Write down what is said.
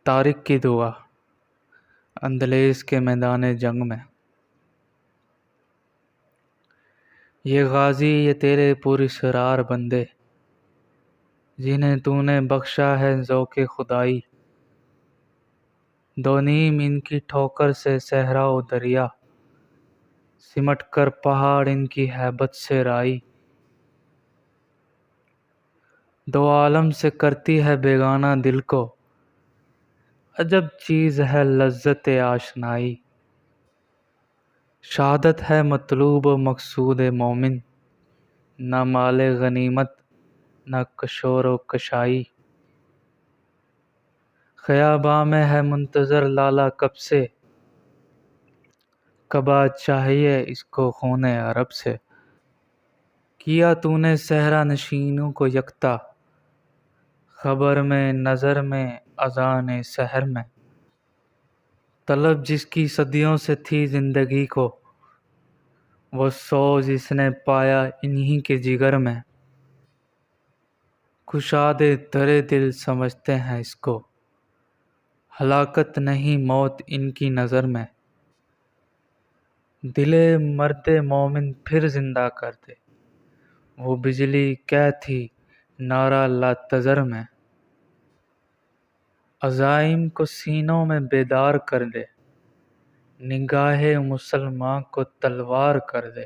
طارق کی دعا اندلیس کے میدان جنگ میں۔ یہ غازی یہ تیرے پراسرار بندے، جنہیں تو نے بخشا ہے ذوق خدائی۔ دو نیم ان کی ٹھوکر سے صحرا و دریا، سمٹ کر پہاڑ ان کی ہیبت سے رائی۔ دو عالم سے کرتی ہے بیگانہ دل کو، عجب چیز ہے لذت آشنائی۔ شہادت ہے مطلوب و مقصود مومن، نہ مال غنیمت نہ کشور و کشائی۔ خیاباں میں ہے منتظر لالہ کب سے، کبا چاہیے اس کو خون عرب سے۔ کیا تو نے صحرا نشینوں کو یکتا، خبر میں نظر میں اذان سحر میں۔ طلب جس کی صدیوں سے تھی زندگی کو، وہ سوز اس نے پایا انہی کے جگر میں۔ کشاد در دل سمجھتے ہیں اس کو، ہلاکت نہیں موت ان کی نظر میں۔ دل مرد مومن پھر زندہ کر دے، وہ بجلی کیا تھی نعرہ لا تذر میں۔ عزائم کو سینوں میں بیدار کر دے، نگاہ مسلماں کو تلوار کر دے۔